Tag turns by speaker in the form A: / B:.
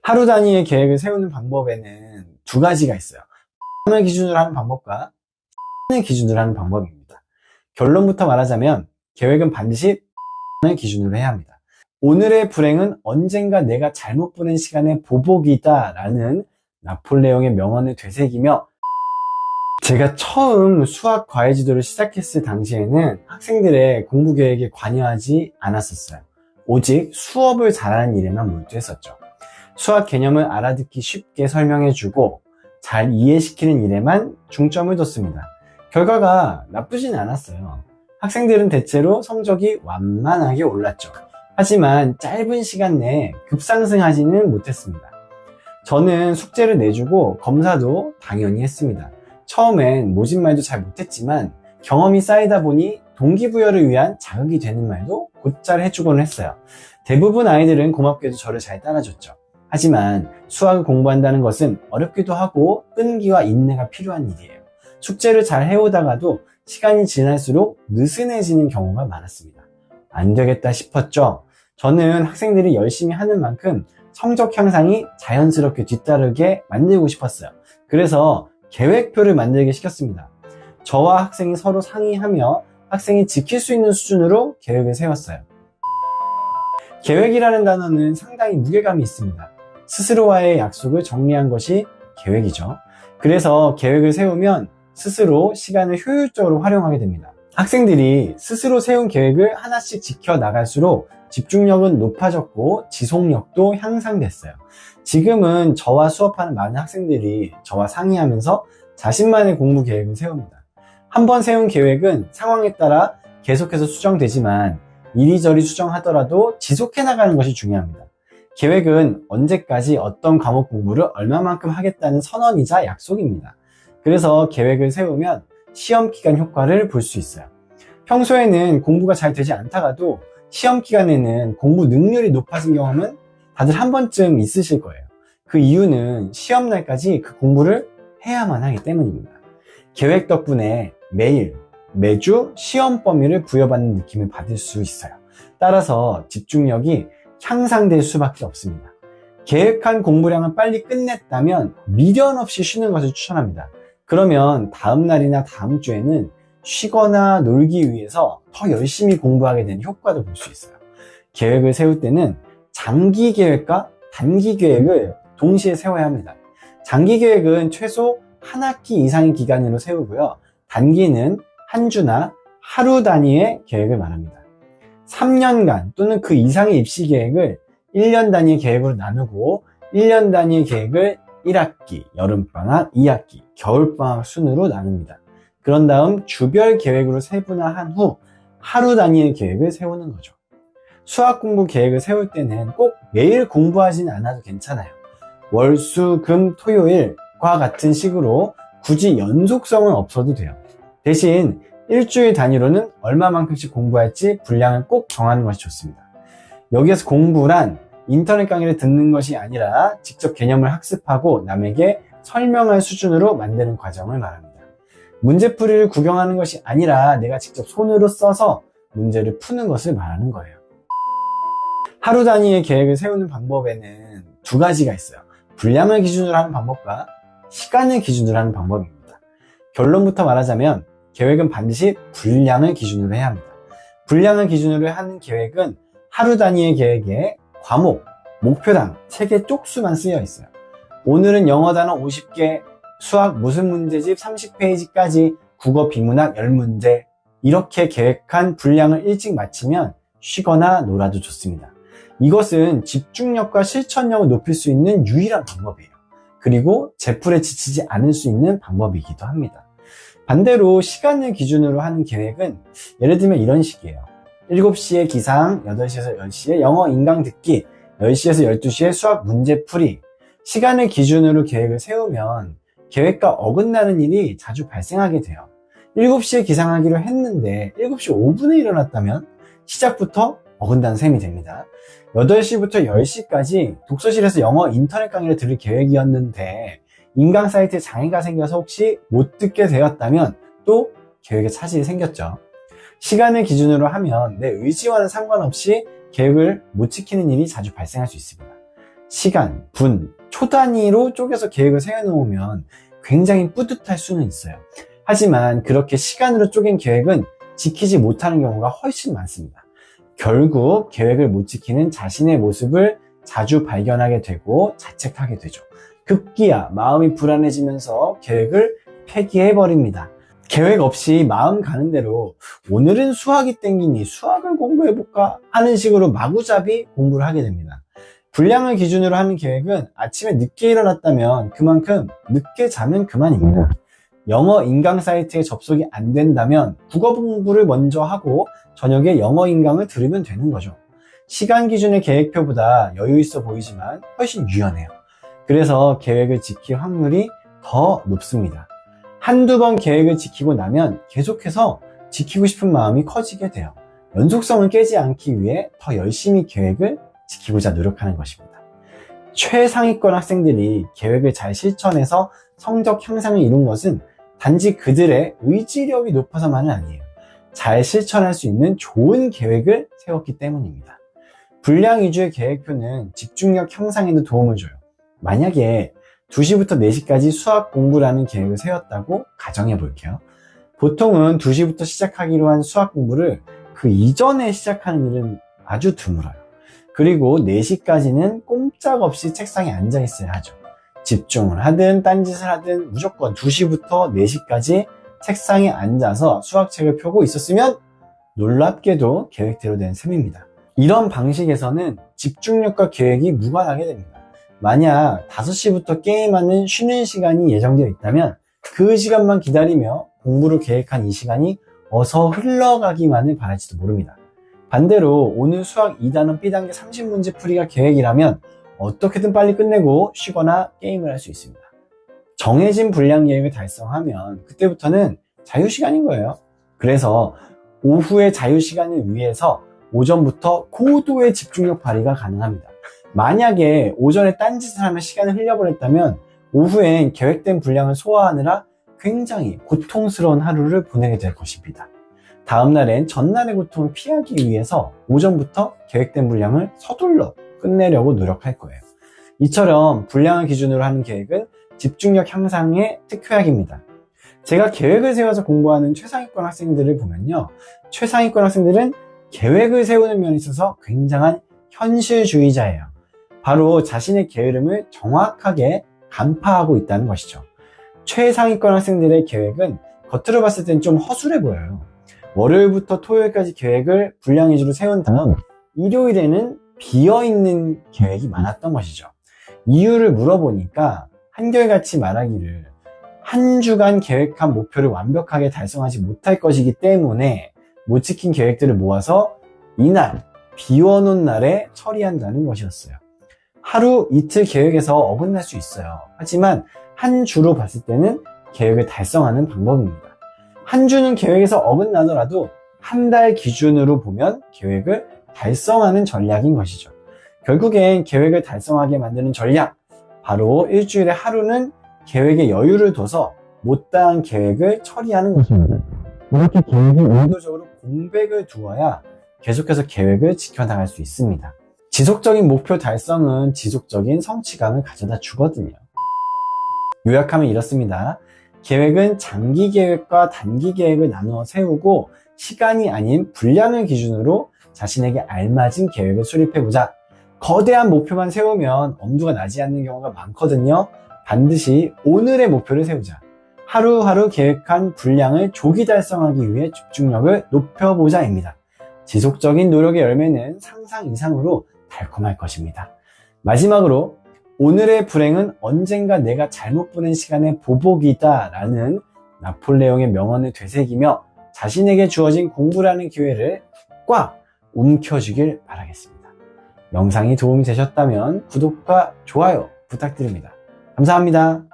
A: 하루 단위의 계획을 세우는 방법에는 두 가지가 있어요. 시간을 기준으로 하는 방법과 시간을 기준으로 하는 방법입니다. 결론부터 말하자면 계획은 반드시 시간을 기준으로 해야 합니다. 오늘의 불행은 언젠가 내가 잘못 보낸 시간의 보복이다 라는 나폴레옹의 명언을 되새기며, 제가 처음 수학 과외 지도를 시작했을 당시에는 학생들의 공부 계획에 관여하지 않았었어요. 오직 수업을 잘하는 일에만 몰두했었죠. 수학 개념을 알아듣기 쉽게 설명해주고 잘 이해시키는 일에만 중점을 뒀습니다. 결과가 나쁘진 않았어요. 학생들은 대체로 성적이 완만하게 올랐죠. 하지만 짧은 시간 내에 급상승하지는 못했습니다. 저는 숙제를 내주고 검사도 당연히 했습니다. 처음엔 모진 말도 잘 못했지만 경험이 쌓이다 보니 동기부여를 위한 자극이 되는 말도 곧잘 해주곤 했어요. 대부분 아이들은 고맙게도 저를 잘 따라줬죠. 하지만 수학을 공부한다는 것은 어렵기도 하고 끈기와 인내가 필요한 일이에요. 숙제를 잘 해오다가도 시간이 지날수록 느슨해지는 경우가 많았습니다. 안 되겠다 싶었죠. 저는 학생들이 열심히 하는 만큼 성적 향상이 자연스럽게 뒤따르게 만들고 싶었어요. 그래서 계획표를 만들게 시켰습니다. 저와 학생이 서로 상의하며 학생이 지킬 수 있는 수준으로 계획을 세웠어요. 계획이라는 단어는 상당히 무게감이 있습니다. 스스로와의 약속을 정리한 것이 계획이죠. 그래서 계획을 세우면 스스로 시간을 효율적으로 활용하게 됩니다. 학생들이 스스로 세운 계획을 하나씩 지켜나갈수록 집중력은 높아졌고 지속력도 향상됐어요. 지금은 저와 수업하는 많은 학생들이 저와 상의하면서 자신만의 공부 계획을 세웁니다. 한번 세운 계획은 상황에 따라 계속해서 수정되지만 이리저리 수정하더라도 지속해 나가는 것이 중요합니다. 계획은 언제까지 어떤 과목 공부를 얼마만큼 하겠다는 선언이자 약속입니다. 그래서 계획을 세우면 시험 기간 효과를 볼 수 있어요. 평소에는 공부가 잘 되지 않다가도 시험 기간에는 공부 능률이 높아진 경험은 다들 한 번쯤 있으실 거예요. 그 이유는 시험 날까지 그 공부를 해야만 하기 때문입니다. 계획 덕분에 매일, 매주 시험 범위를 부여받는 느낌을 받을 수 있어요. 따라서 집중력이 향상될 수밖에 없습니다. 계획한 공부량을 빨리 끝냈다면 미련 없이 쉬는 것을 추천합니다. 그러면 다음 날이나 다음 주에는 쉬거나 놀기 위해서 더 열심히 공부하게 되는 효과도 볼 수 있어요. 계획을 세울 때는 장기 계획과 단기 계획을 동시에 세워야 합니다. 장기 계획은 최소 한 학기 이상의 기간으로 세우고요. 단기는 한 주나 하루 단위의 계획을 말합니다. 3년간 또는 그 이상의 입시 계획을 1년 단위의 계획으로 나누고 1년 단위의 계획을 1학기, 여름방학, 2학기, 겨울방학 순으로 나눕니다. 그런 다음 주별 계획으로 세분화한 후 하루 단위의 계획을 세우는 거죠. 수학 공부 계획을 세울 때는 꼭 매일 공부하진 않아도 괜찮아요. 월, 수, 금, 토요일과 같은 식으로 굳이 연속성은 없어도 돼요. 대신 일주일 단위로는 얼마만큼씩 공부할지 분량을 꼭 정하는 것이 좋습니다. 여기에서 공부란 인터넷 강의를 듣는 것이 아니라 직접 개념을 학습하고 남에게 설명할 수준으로 만드는 과정을 말합니다. 문제풀이를 구경하는 것이 아니라 내가 직접 손으로 써서 문제를 푸는 것을 말하는 거예요. 하루 단위의 계획을 세우는 방법에는 두 가지가 있어요. 분량을 기준으로 하는 방법과 시간을 기준으로 하는 방법입니다. 결론부터 말하자면 계획은 반드시 분량을 기준으로 해야 합니다. 분량을 기준으로 하는 계획은 하루 단위의 계획에 과목, 목표당, 책의 쪽수만 쓰여 있어요. 오늘은 영어 단어 50개, 수학 무슨 문제집 30페이지까지, 국어 비문학 10문제, 이렇게 계획한 분량을 일찍 마치면 쉬거나 놀아도 좋습니다. 이것은 집중력과 실천력을 높일 수 있는 유일한 방법이에요. 그리고 제풀에 지치지 않을 수 있는 방법이기도 합니다. 반대로 시간을 기준으로 하는 계획은 예를 들면 이런 식이에요. 7시에 기상, 8시에서 10시에 영어 인강 듣기, 10시에서 12시에 수학 문제 풀이. 시간을 기준으로 계획을 세우면 계획과 어긋나는 일이 자주 발생하게 돼요. 7시에 기상하기로 했는데 7시 5분에 일어났다면 시작부터 어긋난 셈이 됩니다. 8시부터 10시까지 독서실에서 영어 인터넷 강의를 들을 계획이었는데 인강 사이트에 장애가 생겨서 혹시 못 듣게 되었다면 또 계획에 차질이 생겼죠. 시간을 기준으로 하면 내 의지와는 상관없이 계획을 못 지키는 일이 자주 발생할 수 있습니다. 시간, 분, 초 단위로 쪼개서 계획을 세워놓으면 굉장히 뿌듯할 수는 있어요. 하지만 그렇게 시간으로 쪼갠 계획은 지키지 못하는 경우가 훨씬 많습니다. 결국 계획을 못 지키는 자신의 모습을 자주 발견하게 되고 자책하게 되죠. 급기야 마음이 불안해지면서 계획을 폐기해버립니다. 계획 없이 마음 가는 대로 오늘은 수학이 땡기니 수학을 공부해볼까 하는 식으로 마구잡이 공부를 하게 됩니다. 분량을 기준으로 하는 계획은 아침에 늦게 일어났다면 그만큼 늦게 자면 그만입니다. 영어 인강 사이트에 접속이 안 된다면 국어 공부를 먼저 하고 저녁에 영어 인강을 들으면 되는 거죠. 시간 기준의 계획표보다 여유 있어 보이지만 훨씬 유연해요. 그래서 계획을 지킬 확률이 더 높습니다. 한두 번 계획을 지키고 나면 계속해서 지키고 싶은 마음이 커지게 돼요. 연속성을 깨지 않기 위해 더 열심히 계획을 지키고자 노력하는 것입니다. 최상위권 학생들이 계획을 잘 실천해서 성적 향상을 이룬 것은 단지 그들의 의지력이 높아서만은 아니에요. 잘 실천할 수 있는 좋은 계획을 세웠기 때문입니다. 분량 위주의 계획표는 집중력 향상에도 도움을 줘요. 만약에 2시부터 4시까지 수학 공부라는 계획을 세웠다고 가정해 볼게요. 보통은 2시부터 시작하기로 한 수학 공부를 그 이전에 시작하는 일은 아주 드물어요. 그리고 4시까지는 꼼짝없이 책상에 앉아 있어야 하죠. 집중을 하든 딴짓을 하든 무조건 2시부터 4시까지 책상에 앉아서 수학책을 펴고 있었으면 놀랍게도 계획대로 된 셈입니다. 이런 방식에서는 집중력과 계획이 무관하게 됩니다. 만약 5시부터 게임하는 쉬는 시간이 예정되어 있다면 그 시간만 기다리며 공부를 계획한 이 시간이 어서 흘러가기만을 바랄지도 모릅니다. 반대로 오늘 수학 2단원 B단계 30문제 풀이가 계획이라면 어떻게든 빨리 끝내고 쉬거나 게임을 할 수 있습니다. 정해진 분량 계획을 달성하면 그때부터는 자유시간인 거예요. 그래서 오후의 자유시간을 위해서 오전부터 고도의 집중력 발휘가 가능합니다. 만약에 오전에 딴짓을 하며 시간을 흘려보냈다면 오후엔 계획된 분량을 소화하느라 굉장히 고통스러운 하루를 보내게 될 것입니다. 다음날엔 전날의 고통을 피하기 위해서 오전부터 계획된 분량을 서둘러 끝내려고 노력할 거예요. 이처럼 분량을 기준으로 하는 계획은 집중력 향상의 특효약입니다. 제가 계획을 세워서 공부하는 최상위권 학생들을 보면요. 최상위권 학생들은 계획을 세우는 면에 있어서 굉장한 현실주의자예요. 바로 자신의 게으름을 정확하게 간파하고 있다는 것이죠. 최상위권 학생들의 계획은 겉으로 봤을 땐 좀 허술해 보여요. 월요일부터 토요일까지 계획을 분량 위주로 세운 다음 일요일에는 비어있는 계획이 많았던 것이죠. 이유를 물어보니까 한결같이 말하기를 한 주간 계획한 목표를 완벽하게 달성하지 못할 것이기 때문에 못 지킨 계획들을 모아서 이날 비워놓은 날에 처리한다는 것이었어요. 하루 이틀 계획에서 어긋날 수 있어요. 하지만 한 주로 봤을 때는 계획을 달성하는 방법입니다. 한 주는 계획에서 어긋나더라도 한 달 기준으로 보면 계획을 달성하는 전략인 것이죠. 결국엔 계획을 달성하게 만드는 전략, 바로 일주일에 하루는 계획에 여유를 둬서 못다한 계획을 처리하는 것입니다. 이렇게 계획에 의도적으로 공백을 두어야 계속해서 계획을 지켜나갈 수 있습니다. 지속적인 목표 달성은 지속적인 성취감을 가져다 주거든요. 요약하면 이렇습니다. 계획은 장기 계획과 단기 계획을 나누어 세우고 시간이 아닌 분량을 기준으로 자신에게 알맞은 계획을 수립해보자. 거대한 목표만 세우면 엄두가 나지 않는 경우가 많거든요. 반드시 오늘의 목표를 세우자. 하루하루 계획한 분량을 조기 달성하기 위해 집중력을 높여보자입니다. 지속적인 노력의 열매는 상상 이상으로 달콤할 것입니다. 마지막으로 오늘의 불행은 언젠가 내가 잘못 보낸 시간의 보복이다 라는 나폴레옹의 명언을 되새기며 자신에게 주어진 공부라는 기회를 꽉 움켜쥐길 바라겠습니다. 영상이 도움이 되셨다면 구독과 좋아요 부탁드립니다. 감사합니다.